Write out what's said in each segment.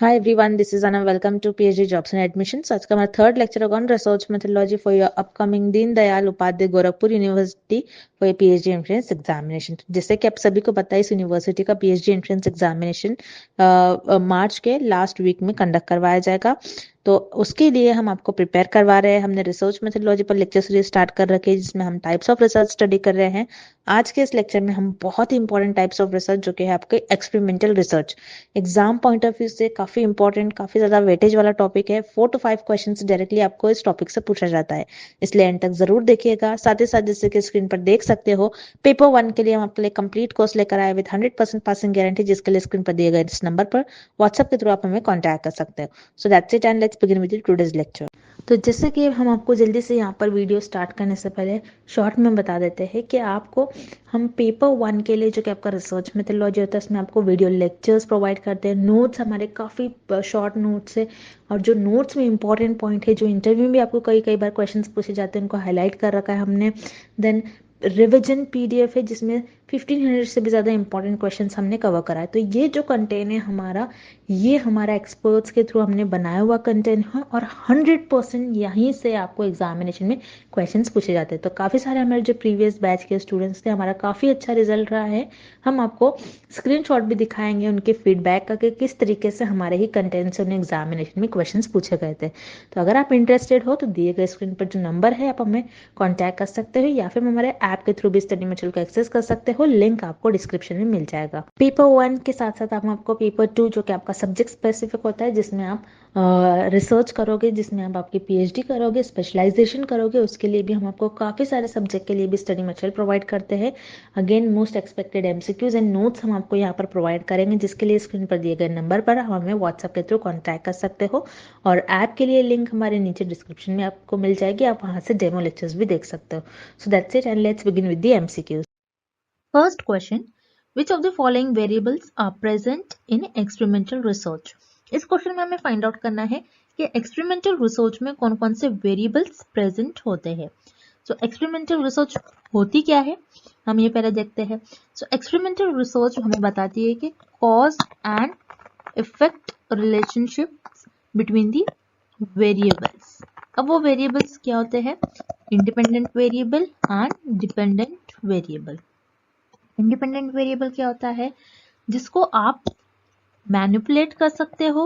Hi everyone, this is Anna. Welcome to PhD Jobs and Admissions. आज का हमारा third lecture होगा on research methodology for your upcoming Deen Dayal Upadhyay Gorakhpur university for your PhD entrance examination. जैसे कि आप सभी को पता है, इस यूनिवर्सिटी का पीएचडी एंट्रेंस एग्जामिनेशन मार्च के लास्ट वीक में कंडक्ट करवाया जाएगा। तो उसके लिए हम आपको प्रिपेयर करवा रहे हैं। हमने रिसर्च मेथोडोलॉजी पर लेक्चर सीरीज स्टार्ट कर रखी है, जिसमें हम टाइप्स ऑफ रिसर्च स्टडी कर रहे हैं। आज के इस लेक्चर में हम बहुत ही इंपॉर्टेंट टाइप्स ऑफ रिसर्च जो कि है आपके experimental research, exam point of view से काफी इंपॉर्टेंट, काफी ज्यादा वेटेज वाला टॉपिक है। 4 to 5 क्वेश्चंस डायरेक्टली आपको इस टॉपिक से पूछा जाता है, इसलिए एंड तक जरूर देखिएगा। साथ ही साथ जैसे कि स्क्रीन पर देख सकते हो, पेपर 1 के लिए हम आपके लिए कंप्लीट कोर्स लेकर आए विद 100% पासिंग गारंटी, जिसके लिए स्क्रीन पर दिए गए इस नंबर पर व्हाट्सएप के थ्रू आप हमें कॉन्टैक्ट कर सकते हो। So that's it and let's begin with today's lecture. तो जैसे कि हम आपको जल्दी से यहाँ पर वीडियो स्टार्ट करने से पहले शॉर्ट में बता देते हैं कि आपको हम पेपर 1 के लिए जो कि आपका रिसर्च मेथोडोलॉजी होता है, उसमें आपको वीडियो लेक्चर्स प्रोवाइड करते हैं। नोट्स हमारे काफ़ी शॉर्ट नोट्स है, और जो नोट्स में इंपॉर्टेंट पॉइंट है, जो इंटरव्यू में भी आपको कई कई बार क्वेश्चंस पूछे जाते हैं, उनको हाईलाइट कर रखा है हमने। देन रिविजन पीडीएफ है, जिसमें 1500 से भी ज़्यादा इंपॉर्टेंट क्वेश्चंस हमने कवर करा है। तो ये जो कंटेंट है हमारा, ये हमारा एक्सपर्ट्स के थ्रू हमने बनाया हुआ कंटेंट है, और 100% यहीं से आपको एग्जामिनेशन में क्वेश्चंस पूछे जाते हैं। तो काफ़ी सारे हमारे जो प्रीवियस बैच के स्टूडेंट्स थे, हमारा काफ़ी अच्छा रिजल्ट रहा है। हम आपको स्क्रीनशॉट भी दिखाएंगे उनके फीडबैक का, कि किस तरीके से हमारे ही कंटेंट से उन्हें एग्जामिनेशन में क्वेश्चंस पूछे गए थे। तो अगर आप इंटरेस्टेड हो तो दिए गए स्क्रीन पर जो नंबर है, आप हमें कॉन्टैक्ट कर सकते हो, या फिर हमारे ऐप के थ्रू भी स्टडी मटेरियल को एक्सेस कर सकते हो। लिंक आपको डिस्क्रिप्शन में मिल जाएगा। पेपर 1 के साथ साथ हम आपको पेपर 2, जो कि आपका सब्जेक्ट स्पेसिफिक होता है, जिसमें आप रिसर्च करोगे, जिसमें आप आपकी पीएचडी करोगे, स्पेशलाइजेशन करोगे, उसके लिए भी हम आपको काफ़ी सारे सब्जेक्ट के लिए भी स्टडी मटेरियल प्रोवाइड करते हैं। Again most expected MCQs and notes हम आपको यहाँ पर प्रोवाइड करेंगे, जिसके लिए स्क्रीन पर दिए गए नंबर पर हम हमें व्हाट्सएप के थ्रू कॉन्टैक्ट कर सकते हो। और ऐप के लिए लिंक हमारे नीचे डिस्क्रिप्शन में आपको मिल जाएगी, आप वहाँ से डेमो लेक्चर्स भी देख सकते हो। So that's it and let's begin with the MCQs. First question, which of the following variables are present in experimental research? इस क्वेश्चन में हमें फाइंड आउट करना है कि एक्सपेरिमेंटल रिसर्च में कौन कौन से वेरिएबल्स प्रेजेंट होते हैं। सो एक्सपेरिमेंटल रिसर्च होती क्या है, हम ये पहले देखते हैं। सो एक्सपेरिमेंटल रिसर्च हमें बताती है कि cause and effect relationship between the variables. अब वो वेरिएबल्स क्या होते हैं? Independent variable and dependent variable. Independent variable क्या होता है? जिसको आप मैनिपुलेट कर सकते हो,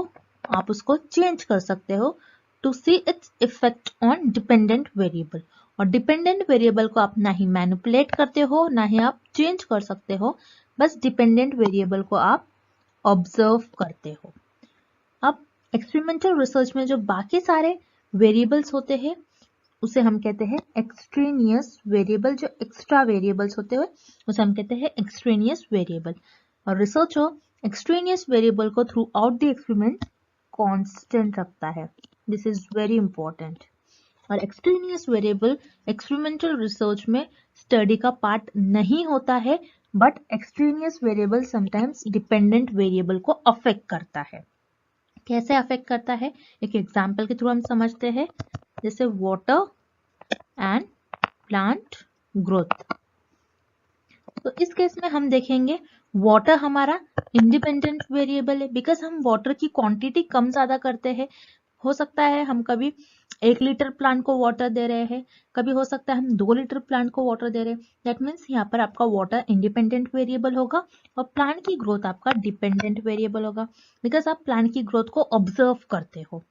आप उसको चेंज कर सकते हो to see its effect on dependent variable. और डिपेंडेंट वेरिएबल को आप ना ही मैनिपुलेट करते हो, ना ही आप चेंज कर सकते हो, बस डिपेंडेंट वेरिएबल को आप ऑब्जर्व करते हो। अब एक्सपेरिमेंटल रिसर्च में जो बाकी सारे वेरिएबल्स होते हैं, उसे हम कहते हैं एक्सट्रेनियस वेरिएबल। जो एक्स्ट्रा वेरिएबल्स होते हुए उसे हम कहते हैं एक्सट्रेनियस वेरिएबल। और रिसर्चर एक्सट्रेनियस वेरिएबल को through out the experiment constant रखता है। This is very important. और एक्सट्रेनियस वेरिएबल एक्सपेरिमेंटल रिसर्च में स्टडी का पार्ट नहीं होता है, but extraneous variable sometimes dependent variable को अफेक्ट करता है। कैसे अफेक्ट करता है, एक एग्जाम्पल के थ्रू हम समझते हैं। जैसे वाटर एंड प्लांट ग्रोथ। तो इस केस में हम देखेंगे वाटर हमारा इंडिपेंडेंट वेरिएबल है, बिकॉज हम वाटर की क्वांटिटी कम ज्यादा करते हैं। हो सकता है हम कभी 1 लीटर प्लांट को वाटर दे रहे हैं, कभी हो सकता है हम 2 लीटर प्लांट को वाटर दे रहे हैं। दैट मीन्स यहाँ पर आपका वाटर इंडिपेंडेंट वेरिएबल होगा और प्लांट की ग्रोथ आपका डिपेंडेंट वेरिएबल होगा, बिकॉज आप प्लांट की ग्रोथ को ऑब्जर्व करते हो।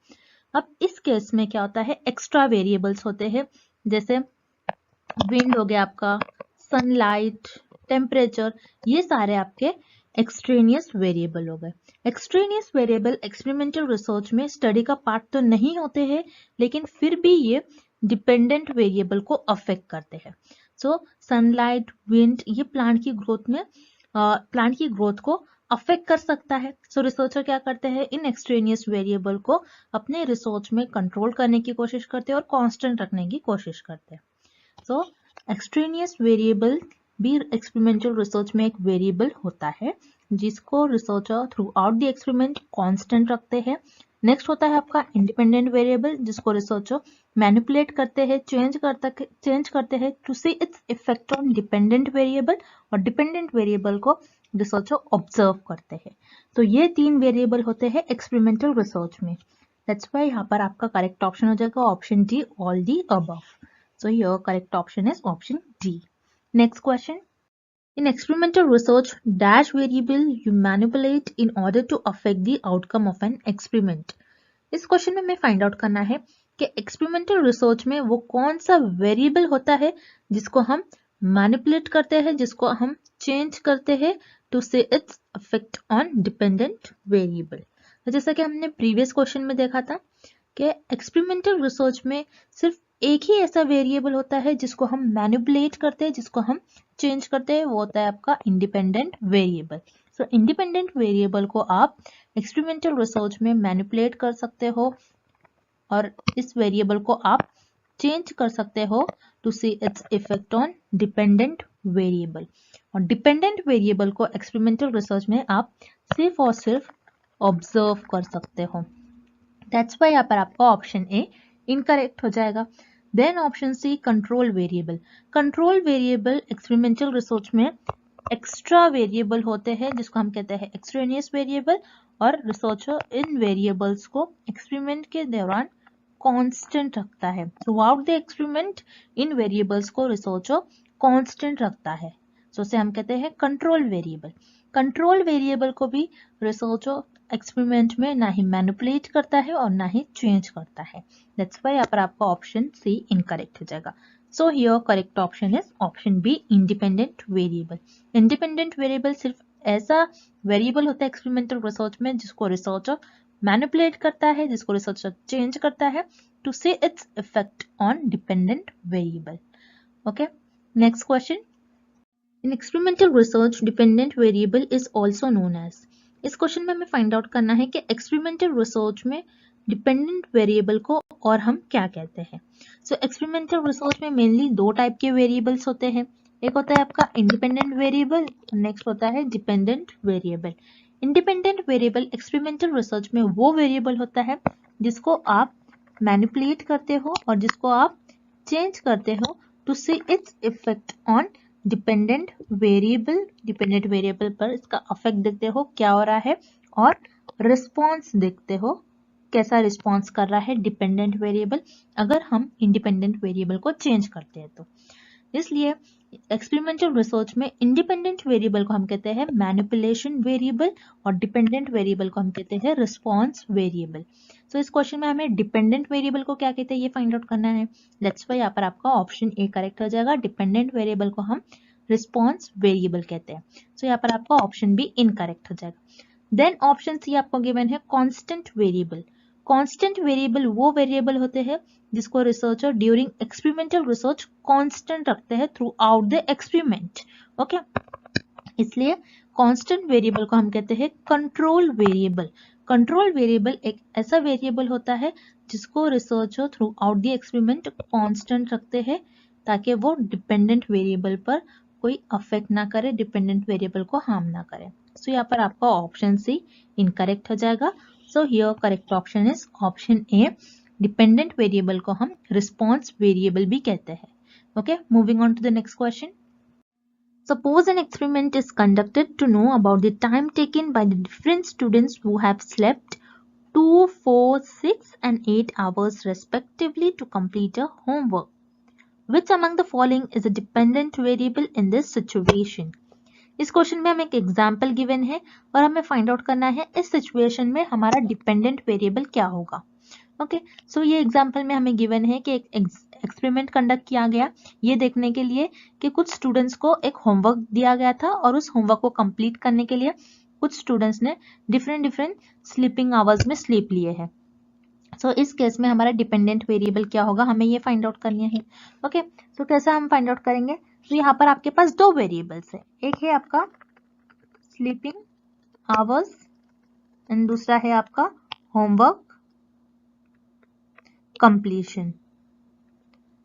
अब इस केस में क्या होता है, एक्स्ट्रा वेरिएबल्स होते हैं, जैसे विंड हो गया आपका, सनलाइट, टेम्परेचर, ये सारे आपके एक्सट्रेनियस वेरिएबल हो गए। एक्सट्रेनियस वेरिएबल एक्सपेरिमेंटल रिसर्च में स्टडी का पार्ट तो नहीं होते हैं, लेकिन फिर भी ये डिपेंडेंट वेरिएबल को अफेक्ट करते हैं। सो सनलाइट, विंड, ये प्लांट की ग्रोथ को अफेक्ट कर सकता है। सो रिसर्चर क्या करते हैं, इन एक्सट्रेनियस वेरिएबल को अपने रिसर्च में कंट्रोल करने की कोशिश करते हैं और कांस्टेंट रखने की कोशिश करते हैं। सो एक्सट्रेनियस वेरिएबल भी एक्सपेरिमेंटल रिसर्च में एक वेरिएबल होता है, जिसको researcher throughout the experiment constant रखते हैं। नेक्स्ट होता है आपका इंडिपेंडेंट वेरिएबल, जिसको रिसर्चर मैनिपुलेट करते हैं, चेंज करते हैं to see its effect on dependent variable, और डिपेंडेंट वेरिएबल को रिसर्चर ऑब्जर्व करते हैं। तो ये 3 वेरिएबल होते हैं एक्सपेरिमेंटल रिसर्च में। दैट्स वाई यहाँ पर आपका करेक्ट ऑप्शन हो जाएगा option D, all the above. So your correct option is option D. Next question, in experimental research, dash variable you manipulate in order to affect the outcome of an experiment. इस question में हमें find out करना है कि experimental research में वो कौन सा वेरिएबल होता है जिसको हम मैनिपुलेट करते हैं, जिसको हम चेंज करते हैं to see its effect on dependent variable. तो जैसा कि हमने प्रीवियस क्वेश्चन में देखा था कि एक्सपेरिमेंटल रिसर्च में सिर्फ एक ही ऐसा वेरिएबल होता है जिसको हम मैनिपुलेट करते हैं, जिसको हम चेंज करते हैं, वो होता है आपका इंडिपेंडेंट वेरिएबल। सो इंडिपेंडेंट वेरिएबल को आप एक्सपेरिमेंटल रिसर्च में मैनिपुलेट कर सकते हो और इस वेरिएबल को आप चेंज कर सकते हो to see its effect on dependent variable. और डिपेंडेंट वेरिएबल को एक्सपेरिमेंटल रिसर्च में आप सिर्फ और सिर्फ ऑब्जर्व कर सकते हो। दैट्स वाई यहाँ पर आपका ऑप्शन ए इनकरेक्ट हो जाएगा। Then option C control variable. Control variable experimental research में एक्स्ट्रा वेरिएबल होते हैं जिसको हम कहते हैं एक्सट्रेनियस वेरिएबल, और रिसर्चर इन वेरिएबल्स को एक्सपेरिमेंट के दौरान कांस्टेंट रखता है। थ्रूआउट द एक्सपेरिमेंट इन वेरिएबल्स को रिसर्चर कांस्टेंट रखता है, सो उसे हम कहते हैं कंट्रोल वेरिएबल। कंट्रोल वेरिएबल को भी रिसर्चर एक्सपेरिमेंट में ना ही मैनिपुलेट करता है और ना ही चेंज करता है। दैट्स वाई यहाँ पर आपका ऑप्शन सी इनकरेक्ट हो जाएगा। So here correct option is option B, independent variable. Independent variable सिर्फ ऐसा वेरिएबल होता है एक्सपेरिमेंटल रिसर्च में जिसको रिसर्चर मैनिपुलेट करता है, जिसको रिसर्चर चेंज करता है to see its effect on dependent variable. Okay, next question, in experimental research dependent variable is also known as. इस क्वेश्चन में हमें फाइंड आउट करना है कि एक्सपेरिमेंटल रिसर्च में डिपेंडेंट वेरिएबल को और हम क्या कहते हैं। सो एक्सपेरिमेंटल रिसर्च में मेनली 2 टाइप के वेरिएबल्स होते हैं। एक होता है आपका इंडिपेंडेंट वेरिएबल, नेक्स्ट होता है dependent variable. Independent variable experimental research में वो वेरिएबल होता है जिसको आप मैनिपुलेट करते हो और जिसको आप चेंज करते हो to see its effect on dependent variable. Dependent variable पर इसका इफेक्ट देखते हो क्या हो रहा है और रिस्पॉन्स देखते हो कैसा रिस्पॉन्स कर रहा है डिपेंडेंट वेरिएबल अगर हम इंडिपेंडेंट वेरिएबल को चेंज करते हैं तो। इसलिए एक्सपेरिमेंटल रिसर्च में इंडिपेंडेंट वेरिएबल को हम कहते हैं मैनिपुलेशन वेरिएबल और डिपेंडेंट वेरिएबल को हम कहते हैं रिस्पॉन्स वेरिएबल। सो इस क्वेश्चन में हमें डिपेंडेंट वेरिएबल को क्या कहते हैं ये फाइंड आउट करना है। दैट्स वाई यहाँ पर आपका ऑप्शन ए करेक्ट हो जाएगा। डिपेंडेंट वेरिएबल को हम रिस्पॉन्स वेरिएबल कहते हैं। सो यहाँ पर आपका ऑप्शन बी इनकरेक्ट हो जाएगा। देन ऑप्शन सी आपको गिवन है कांस्टेंट वेरिएबल। कांस्टेंट वेरिएबल वो वेरिएबल होते हैं जिसको researcher during experimental research constant रखते हैं through out the experiment. Okay, इसलिए कांस्टेंट वेरिएबल को हम कहते हैं कंट्रोल वेरिएबल। कंट्रोल वेरिएबल एक ऐसा वेरिएबल होता है जिसको researcher throughout the experiment constant रखते हैं ताकि वो डिपेंडेंट वेरिएबल पर कोई अफेक्ट ना करे, डिपेंडेंट वेरिएबल को हार्म ना करे। सो यहाँ पर आपका ऑप्शन सी इनकरेक्ट हो जाएगा। So here correct option is option A, dependent variable को हम रिस्पॉन्स वेरिएबल भी कहते हैं। Okay, moving on to the next question. Suppose an experiment is conducted to know about the time taken by the different students who have slept 2, 4, 6 and 8 hours respectively to complete a homework. Which among the following is a dependent variable in this situation? इस question में हमें एक example given है और हमें find out करना है इस सिचुएशन में हमारा डिपेंडेंट वेरिएबल क्या होगा। ओके, सो ये एग्जाम्पल में हमें गिवन है कि एक एक्सपेरिमेंट कंडक्ट किया गया ये देखने के लिए कि कुछ स्टूडेंट्स को एक होमवर्क दिया गया था और उस होमवर्क को कंप्लीट करने के लिए कुछ स्टूडेंट्स ने डिफरेंट स्लीपिंग आवर्स में स्लीप लिए हैं। सो इस केस में हमारा डिपेंडेंट वेरिएबल क्या होगा हमें ये फाइंड आउट करनी है। ओके, सो कैसा हम फाइंड आउट करेंगे। तो यहाँ पर आपके पास 2 वेरिएबल्स है, एक है आपका स्लीपिंग आवर्स एंड दूसरा है आपका होमवर्क कंप्लीशन।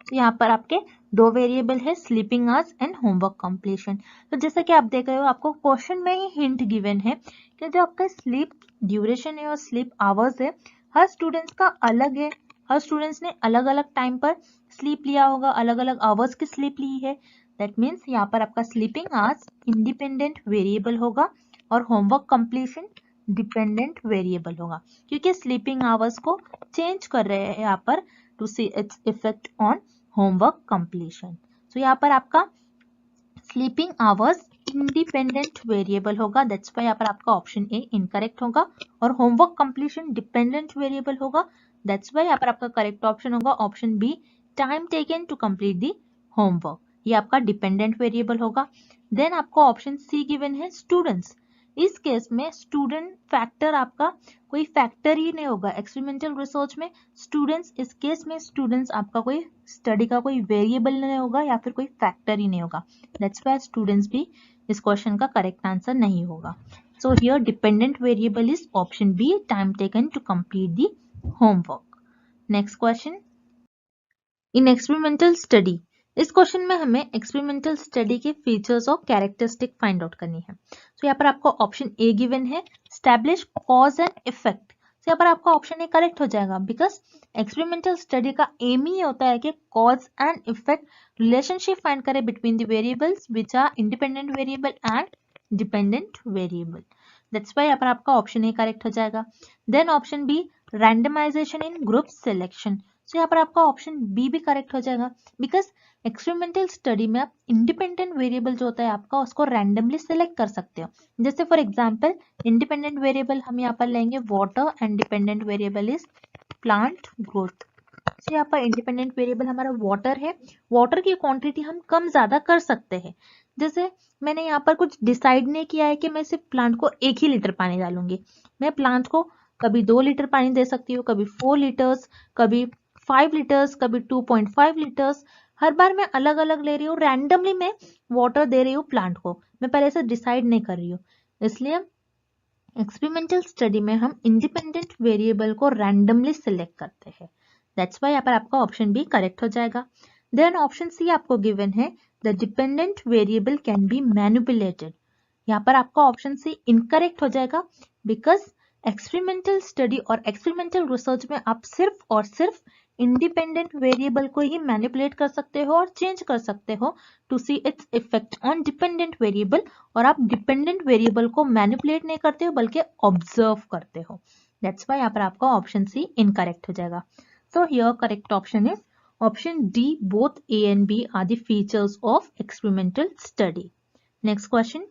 तो यहाँ पर आपके 2 वेरिएबल है, sleeping hours and homework completion. तो जैसा कि आप देख रहे हो आपको क्वेश्चन में ही हिंट गिवन है कि जो आपका स्लीप ड्यूरेशन है और स्लीप आवर्स है हर स्टूडेंट्स का अलग है। हर स्टूडेंट्स ने अलग अलग टाइम पर स्लीप लिया होगा, अलग अलग आवर्स की स्लीप ली है। दैट मीन्स यहाँ पर आपका स्लीपिंग आवर्स इंडिपेंडेंट वेरिएबल होगा और होमवर्क कंप्लीशन डिपेंडेंट वेरिएबल होगा, क्योंकि स्लीपिंग आवर्स को चेंज कर रहे हैं यहाँ पर to see its effect on homework completion. So यहाँ पर आपका स्लीपिंग आवर्स इंडिपेंडेंट वेरिएबल होगा, दैट्स व्हाई यहाँ पर आपका ऑप्शन ए इनकरेक्ट होगा, और होमवर्क कंप्लीशन डिपेंडेंट वेरिएबल होगा, दैट्स व्हाई यहाँ पर आपका करेक्ट ऑप्शन होगा option B, time taken to complete the homework, ये आपका डिपेंडेंट वेरिएबल होगा। देन आपको ऑप्शन सी गिवन है स्टूडेंट्स, इस केस में स्टूडेंट फैक्टर आपका कोई फैक्टर ही नहीं होगा एक्सपेरिमेंटल रिसर्च में। स्टूडेंट्स, इस केस में स्टूडेंट्स आपका कोई स्टडी का कोई वेरिएबल नहीं होगा या फिर कोई फैक्टर ही नहीं होगा, दैट्स व्हाई स्टूडेंट्स भी इस क्वेश्चन का करेक्ट आंसर नहीं होगा। So here dependent variable is option B, time taken to complete the homework. Next question, in experimental study, इस क्वेश्चन में हमें एक्सपेरिमेंटल स्टडी के फीचर्स और कैरेक्टरिस्टिक फाइंड आउट करनी है। तो यहाँ पर आपको ऑप्शन ए गिवन है एस्टैब्लिश कॉज एंड इफेक्ट, तो यहाँ पर आपका ऑप्शन ए करेक्ट हो जाएगा, बिकॉज एक्सपेरिमेंटल स्टडी का एम ही होता है कि cause and effect relationship find करे between the variables which are independent variable and dependent variable, that's why यहाँ पर आपका ऑप्शन ए करेक्ट हो जाएगा। Then option B, randomisation in group selection, तो यहाँ पर आपका ऑप्शन बी भी करेक्ट हो जाएगा, बिकॉज एक्सपेरिमेंटल स्टडी में आप इंडिपेंडेंट वेरिएबल जो होता है आपका उसको रैंडमली सिलेक्ट कर सकते हो। जैसे फॉर एग्जांपल इंडिपेंडेंट वेरिएबल हम यहाँ पर लेंगे water and dependent variable is plant growth. तो यहाँ पर इंडिपेंडेंट वेरिएबल हमारा वाटर है, वाटर की क्वांटिटी हम कम ज्यादा कर सकते हैं। जैसे मैंने यहाँ पर कुछ डिसाइड नहीं किया है कि मैं सिर्फ प्लांट को 1 ही लीटर पानी डालूंगी, मैं प्लांट को कभी 2 लीटर पानी दे सकती हूँ, कभी 4 लीटर्स, कभी 5 लीटर्स, कभी 2.5 लीटर्स, हर बार मैं अलग अलग ले रही हूँ, रैंडमली मैं वाटर दे रही हूँ प्लांट को, मैं पहले से डिसाइड नहीं कर रही हूँ। इसलिए एक्सपेरिमेंटल स्टडी में हम इंडिपेंडेंट वेरिएबल को रैंडमली सिलेक्ट करते हैं, दैट्स व्हाई यहाँ पर आपका ऑप्शन बी करेक्ट हो जाएगा। देन ऑप्शन सी आपको गिवन है the dependent variable can be manipulated, यहाँ पर आपका ऑप्शन सी इनकरेक्ट हो जाएगा, बिकॉज एक्सपेरिमेंटल स्टडी और एक्सपेरिमेंटल रिसर्च में आप सिर्फ और सिर्फ इंडिपेंडेंट वेरिएबल को ही मैनिपुलेट कर सकते हो और चेंज कर सकते हो to see its effect on dependent variable, और आप डिपेंडेंट वेरिएबल को मैनिपुलेट नहीं करते हो बल्कि ऑब्जर्व करते हो, दैट्स व्हाई यहाँ पर आपका ऑप्शन सी इनकरेक्ट हो जाएगा। So here correct option is option D, both A and B are the features of experimental study. Next question,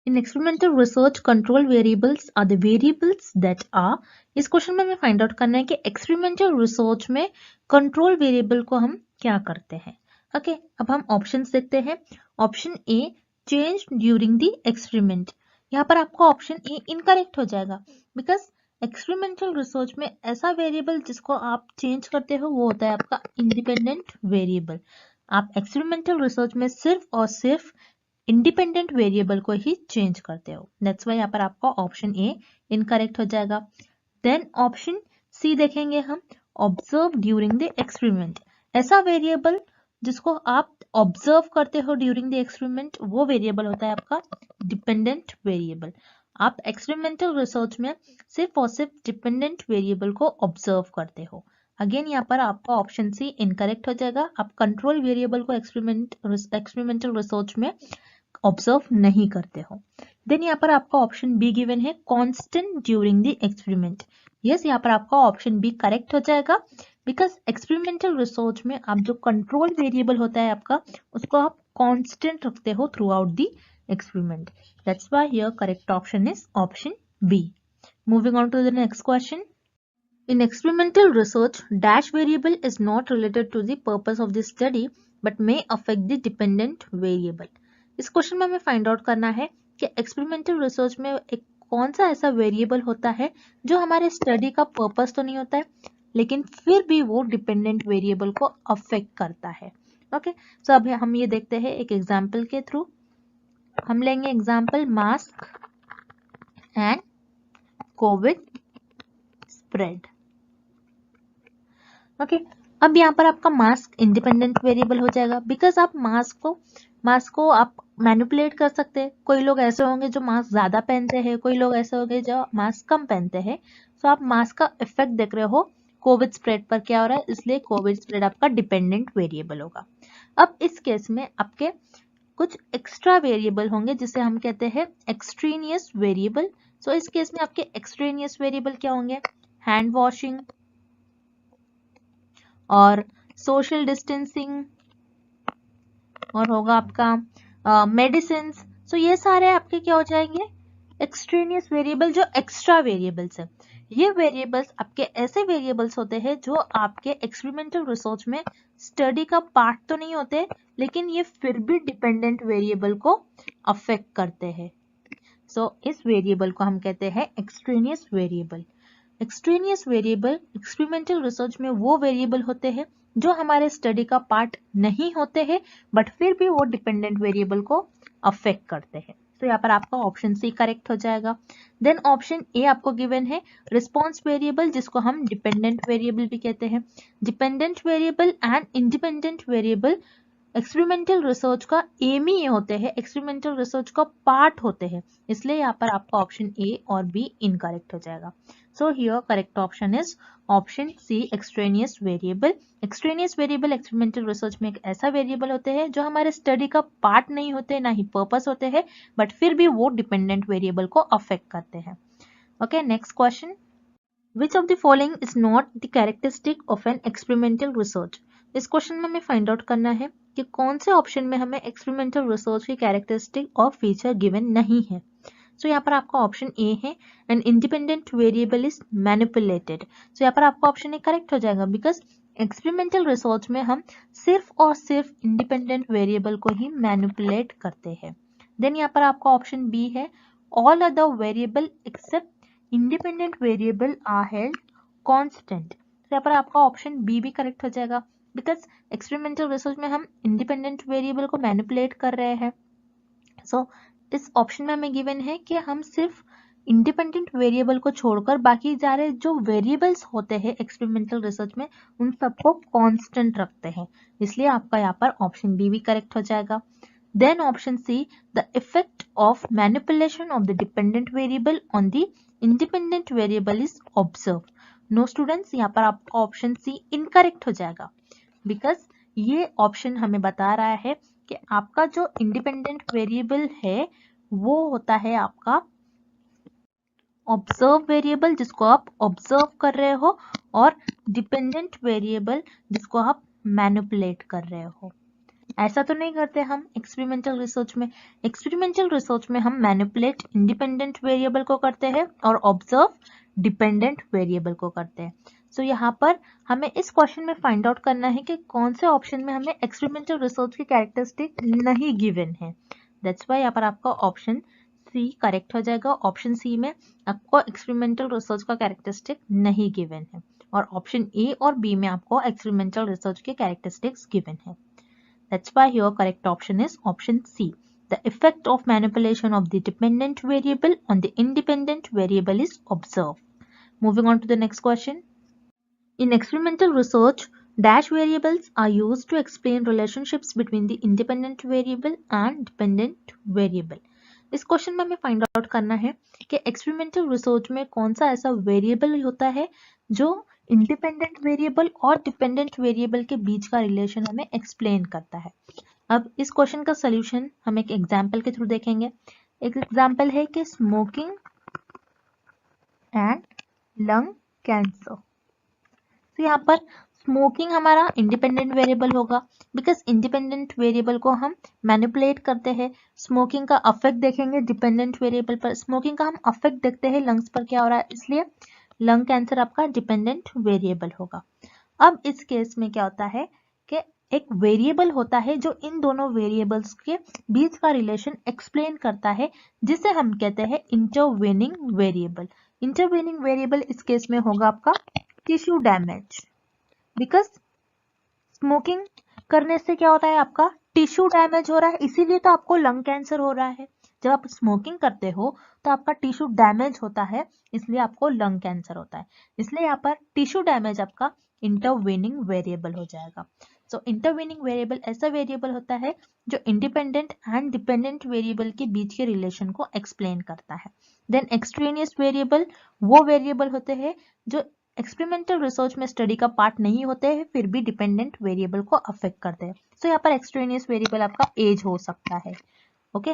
in experimental research control variables are the variables that are, इस question में हमें find out करना है कि experimental research में control variable को हम क्या करते हैं। ओके, अब हम ऑप्शंस देखते हैं। Option A, change during the experiment, यहाँ पर आपका ऑप्शन ए इनकरेक्ट हो जाएगा, बिकॉज एक्सपेरिमेंटल रिसर्च में ऐसा वेरिएबल जिसको आप चेंज करते हो वो होता है आपका इंडिपेंडेंट वेरिएबल। आप एक्सपेरिमेंटल रिसर्च में सिर्फ और सिर्फ इंडिपेंडेंट वेरिएबल को ही चेंज करते हो, दैट्स व्हाई यहाँ पर आपका ऑप्शन ए इनकरेक्ट हो जाएगा। देन ऑप्शन सी देखेंगे हम, ऑब्जर्व ड्यूरिंग द एक्सपेरिमेंट, ऐसा वेरिएबल जिसको आप ऑब्जर्व करते हो ड्यूरिंग द एक्सपेरिमेंट वो वेरिएबल होता है आपका डिपेंडेंट वेरिएबल। आप एक्सपेरिमेंटल रिसर्च में सिर्फ और सिर्फ डिपेंडेंट वेरिएबल को ऑब्जर्व करते हो। अगेन यहाँ पर आपका ऑप्शन सी इनकरेक्ट हो जाएगा, आप कंट्रोल वेरिएबल को एक्सपेरिमेंटल रिसर्च में ऑब्जर्व नहीं करते हो। देन यहाँ पर आपका ऑप्शन बी गिवन है constant during the experiment, yes यहाँ पर आपका ऑप्शन बी करेक्ट हो जाएगा, बिकॉज एक्सपेरिमेंटल रिसर्च में आप जो कंट्रोल वेरिएबल होता है आपका उसको आप कांस्टेंट रखते हो throughout the experiment, that's why here correct option is option B. Moving on to the next question, in experimental research dash variable is not related to the purpose of the study but may affect the dependent variable। इस question में हमें find out करना है कि experimental research में एक कौन सा ऐसा वेरिएबल होता है जो हमारे स्टडी का पर्पस तो नहीं होता है लेकिन फिर भी वो डिपेंडेंट वेरिएबल को अफेक्ट करता है। ओके, सो अब हम ये देखते हैं एक एग्जांपल के थ्रू। हम लेंगे example mask and Covid spread. Okay, अब यहाँ पर आपका मास्क इंडिपेंडेंट वेरिएबल हो जाएगा, बिकॉज आप मास्क को आप मैनिपुलेट कर सकते हैं। कोई लोग ऐसे होंगे जो मास्क ज्यादा पहनते हैं, कोई लोग ऐसे होंगे जो मास्क कम पहनते हैं, तो आप मास्क का इफेक्ट देख रहे हो कोविड स्प्रेड पर क्या हो रहा है, इसलिए कोविड स्प्रेड आपका डिपेंडेंट वेरिएबल होगा। अब इस केस में आपके कुछ एक्स्ट्रा वेरिएबल होंगे जिसे हम कहते हैं एक्सट्रेनियस वेरिएबल। सो इस केस में आपके एक्सट्रेनियस वेरिएबल क्या होंगे? हैंड वॉशिंग और सोशल डिस्टेंसिंग और होगा आपका मेडिसिन। सो ये सारे आपके क्या हो जाएंगे? एक्सट्रेनियस वेरिएबल जो एक्स्ट्रा वेरिएबल्स है। ये वेरिएबल्स आपके ऐसे वेरिएबल्स होते हैं जो आपके एक्सपेरिमेंटल रिसर्च में स्टडी का पार्ट तो नहीं होते, लेकिन ये फिर भी डिपेंडेंट वेरिएबल को अफेक्ट करते हैं। सो इस वेरिएबल को हम कहते हैं extraneous variable. Extraneous variable experimental research में वो वेरिएबल होते हैं जो हमारे स्टडी का पार्ट नहीं होते हैं, बट फिर भी वो डिपेंडेंट वेरिएबल को अफेक्ट करते हैं। तो यहाँ पर आपका ऑप्शन सी करेक्ट हो जाएगा। देन ऑप्शन ए आपको गिवन है रिस्पॉन्स वेरिएबल, जिसको हम डिपेंडेंट वेरिएबल भी कहते हैं। Dependent variable and independent variable experimental research का एम ही ये होते हैं, एक्सपेरिमेंटल रिसर्च का पार्ट होते हैं, इसलिए यहाँ पर आपका ऑप्शन ए और बी इनकरेक्ट हो जाएगा। So here correct option is option C extraneous variable. Extraneous variable experimental research में एक ऐसा वेरिएबल होते हैं जो हमारे स्टडी का पार्ट नहीं होते, ना ही पर्पस होते हैं, बट फिर भी वो डिपेंडेंट वेरिएबल को अफेक्ट करते हैं। Okay, next question, which of the following is not the characteristic of an experimental research. इस क्वेश्चन में हमें फाइंड आउट करना है कि कौन से ऑप्शन में हमें एक्सपेरिमेंटल रिसर्च की कैरेक्टरिस्टिक और फीचर गिवन नहीं है। सो यहाँ पर आपका ऑप्शन ए है an independent variable is manipulated. So यहाँ पर आपका ऑप्शन ए करेक्ट हो जाएगा, बिकॉज एक्सपेरिमेंटल रिसर्च में हम सिर्फ और सिर्फ इंडिपेंडेंट वेरिएबल को ही मैनिपुलेट करते हैं। देन यहाँ पर आपका ऑप्शन बी है all other variable except independent variable are held constant. यहाँ पर आपका ऑप्शन बी भी करेक्ट हो जाएगा, बिकॉज एक्सपेरिमेंटल रिसर्च में हम इंडिपेंडेंट वेरिएबल को मैनिपुलेट कर रहे हैं। सो इस ऑप्शन में हमें गिवन है कि हम सिर्फ इंडिपेंडेंट वेरिएबल को छोड़कर बाकी सारे जो वेरिएबल्स होते हैं एक्सपेरिमेंटल रिसर्च में उन सबको कांस्टेंट रखते हैं, इसलिए आपका यहाँ पर ऑप्शन बी भी करेक्ट हो जाएगा। Then option C, the effect of manipulation of the dependent variable on the independent variable is observed. No students, यहाँ पर आपका ऑप्शन सी इनकरेक्ट हो जाएगा, बिकॉज ये ऑप्शन हमें बता रहा है कि आपका जो इंडिपेंडेंट वेरिएबल है वो होता है आपका ऑब्जर्व वेरिएबल जिसको आप ऑब्जर्व कर रहे हो, और डिपेंडेंट वेरिएबल जिसको आप मैनिपुलेट कर रहे हो। ऐसा तो नहीं करते हम एक्सपेरिमेंटल रिसर्च में। एक्सपेरिमेंटल रिसर्च में हम मैनिपुलेट इंडिपेंडेंट वेरिएबल को करते हैं और ऑब्जर्व डिपेंडेंट वेरिएबल को करते हैं। सो यहाँ पर हमें इस क्वेश्चन में फाइंड आउट करना है कि कौन से ऑप्शन में हमें एक्सपेरिमेंटल रिसर्च की कैरेक्टरिस्टिक नहीं गिवन है। दैट्स वाई यहाँ पर आपका ऑप्शन सी करेक्ट हो जाएगा। ऑप्शन सी में आपको एक्सपेरिमेंटल रिसर्च का कैरेक्टरिस्टिक नहीं गिवन है, और ऑप्शन ए और बी में आपको एक्सपेरिमेंटल रिसर्च के कैरेक्टरिस्टिक्स गिवन है। That's why your correct option is option C. The effect of manipulation of the dependent variable on the independent variable is observed. Moving on to the next question. In experimental research, dash variables are used to explain relationships between the independent variable and dependent variable. इस question में हमें find out करना है कि experimental research में कौन सा ऐसा वेरिएबल होता है जो इंडिपेंडेंट वेरिएबल और डिपेंडेंट वेरिएबल के बीच का रिलेशन हमें एक्सप्लेन करता है। अब इस क्वेश्चन का सॉल्यूशन हम एक एग्जांपल के थ्रू देखेंगे। एक एग्जांपल है कि स्मोकिंग एंड लंग कैंसर। तो यहाँ पर स्मोकिंग हमारा इंडिपेंडेंट वेरिएबल होगा, बिकॉज इंडिपेंडेंट वेरिएबल को हम मैनिपुलेट करते हैं। स्मोकिंग का अफेक्ट देखेंगे डिपेंडेंट वेरिएबल पर, स्मोकिंग का हम अफेक्ट देखते हैं लंग्स पर क्या हो रहा है, इसलिए लंग कैंसर आपका डिपेंडेंट वेरिएबल होगा। अब इस केस में क्या होता है कि एक वेरिएबल होता है जो इन दोनों वेरिएबल्स के बीच का रिलेशन एक्सप्लेन करता है, जिसे हम कहते हैं इंटरवेनिंग वेरिएबल। इंटरवेनिंग वेरिएबल इस केस में होगा आपका टिश्यू डैमेज, बिकॉज स्मोकिंग करने से क्या होता है आपका टिश्यू डैमेज हो रहा है, इसीलिए तो आपको लंग कैंसर हो रहा है। जब आप स्मोकिंग करते हो तो आपका टिश्यू डैमेज होता है, इसलिए आपको लंग कैंसर होता है। इसलिए यहाँ पर टिश्यू डैमेज आपका इंटरवेनिंग वेरिएबल हो जाएगा। सो इंटरवेनिंग वेरिएबल ऐसा वेरिएबल होता है जो इंडिपेंडेंट एंड डिपेंडेंट वेरिएबल के बीच के रिलेशन को एक्सप्लेन करता है। देन एक्सट्रेनियस वेरिएबल वो वेरिएबल होते हैं जो एक्सपेरिमेंटल रिसर्च में स्टडी का पार्ट नहीं होते हैं फिर भी डिपेंडेंट वेरिएबल को अफेक्ट करते हैं। तो यहाँ पर एक्सट्रेनियस वेरिएबल आपका एज हो सकता है। ओके,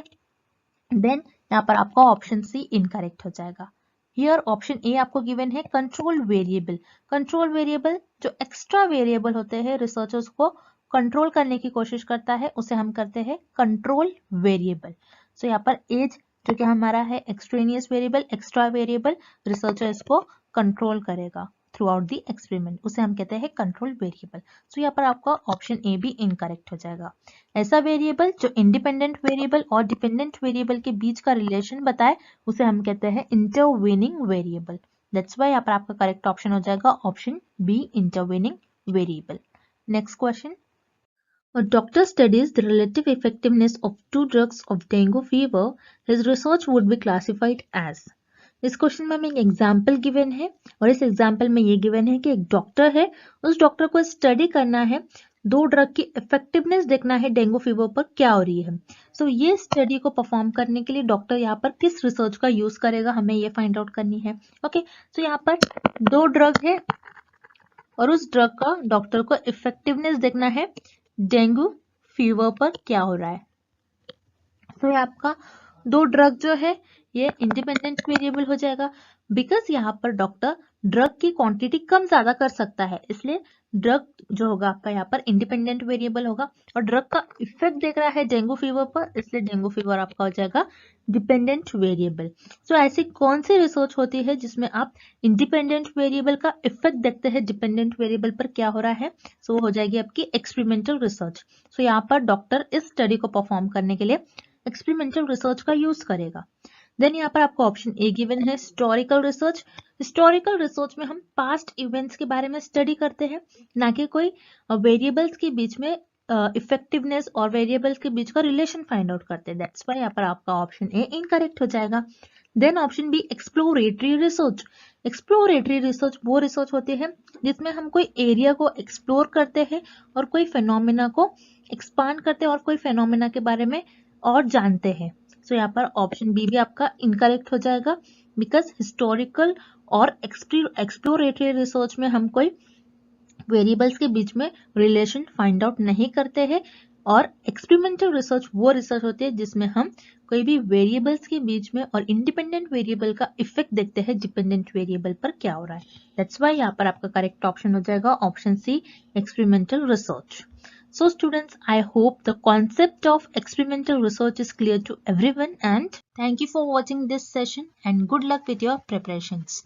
देन यहाँ पर आपका ऑप्शन सी इनकरेक्ट हो जाएगा। हियर ऑप्शन ए आपको गिवन है कंट्रोल वेरिएबल। कंट्रोल वेरिएबल जो एक्स्ट्रा वेरिएबल होते हैं रिसर्चर्स को कंट्रोल करने की कोशिश करता है उसे हम करते हैं कंट्रोल वेरिएबल। सो यहाँ पर एज जो कि हमारा है extraneous variable, extra variable, researcher इसको कंट्रोल करेगा थ्रू आउट दी एक्सपेरिमेंट, उसे हम कहते हैं कंट्रोल वेरिएबल। सो यहाँ पर आपका ऑप्शन ए भी इनकरेक्ट हो जाएगा। ऐसा वेरिएबल जो इंडिपेंडेंट वेरिएबल और डिपेंडेंट वेरिएबल के बीच का रिलेशन बताए उसे हम कहते हैं इंटरवेनिंग वेरिएबल। दैट्स व्हाई यहाँ पर आपका करेक्ट ऑप्शन हो जाएगा option B intervening variable. Next question, a doctor studies the relative effectiveness of two drugs of dengue fever. His research would be classified as. इस क्वेश्चन में हमें एक example given है और इस एग्जाम्पल में ये गिवन है कि एक डॉक्टर है, उस डॉक्टर को स्टडी करना है, दो ड्रग की इफेक्टिवनेस देखना है डेंगू फीवर पर क्या हो रही है। सो ये स्टडी को परफॉर्म करने के लिए डॉक्टर यहाँ पर किस रिसर्च का यूज करेगा हमें ये फाइंड आउट करनी है। ओके, सो यहाँ पर दो ड्रग है और उस ड्रग का डॉक्टर को इफेक्टिवनेस देखना है डेंगू फीवर पर क्या हो रहा है। तो ये आपका दो ड्रग जो है ये इंडिपेंडेंट वेरिएबल हो जाएगा बिकॉज यहाँ पर डॉक्टर ड्रग की क्वांटिटी कम ज्यादा कर सकता है, इसलिए ड्रग जो होगा आपका यहाँ पर इंडिपेंडेंट वेरिएबल होगा। और ड्रग का इफेक्ट देख रहा है डेंगू फीवर पर, इसलिए डेंगू फीवर आपका हो जाएगा डिपेंडेंट वेरिएबल। सो ऐसी कौन सी रिसर्च होती है जिसमें आप इंडिपेंडेंट वेरिएबल का इफेक्ट देखते हैं डिपेंडेंट वेरिएबल पर क्या हो रहा है। सो वो हो जाएगी आपकी एक्सपेरिमेंटल रिसर्च। सो यहाँ पर डॉक्टर इस स्टडी को परफॉर्म करने के लिए एक्सपेरिमेंटल रिसर्च का यूज करेगा। देन यहाँ पर आपको ऑप्शन ए गिवन है हिस्टोरिकल रिसर्च। हिस्टोरिकल रिसर्च में हम पास्ट इवेंट्स के बारे में स्टडी करते हैं, ना कि कोई वेरिएबल्स के बीच में इफेक्टिवनेस और वेरिएबल्स के बीच का रिलेशन फाइंड आउट करते हैं। दैट्स व्हाई यहाँ पर आपका ऑप्शन ए इनकरेक्ट हो जाएगा। Then option B exploratory research. Exploratory research वो रिसर्च होती है जिसमें हम कोई एरिया को एक्सप्लोर करते हैं और कोई फेनोमेना को एक्सपांड करते हैं और कोई फेनोमेना के बारे में और जानते हैं। सो यहाँ पर ऑप्शन बी भी आपका इनकरेक्ट हो जाएगा बिकॉज हिस्टोरिकल और एक्सप्लोरेटरी रिसर्च में हम कोई वेरिएबल्स के बीच में रिलेशन फाइंड आउट नहीं करते हैं और एक्सपेरिमेंटल रिसर्च वो रिसर्च होती है जिसमें हम कोई भी वेरिएबल्स के बीच में और इंडिपेंडेंट वेरिएबल का इफेक्ट देखते हैं डिपेंडेंट वेरिएबल पर क्या हो रहा है। दैट्स व्हाई यहाँ पर आपका करेक्ट ऑप्शन हो जाएगा option C experimental research. So students, I hope the concept of experimental research is clear to everyone and thank you for watching this session and good luck with your preparations.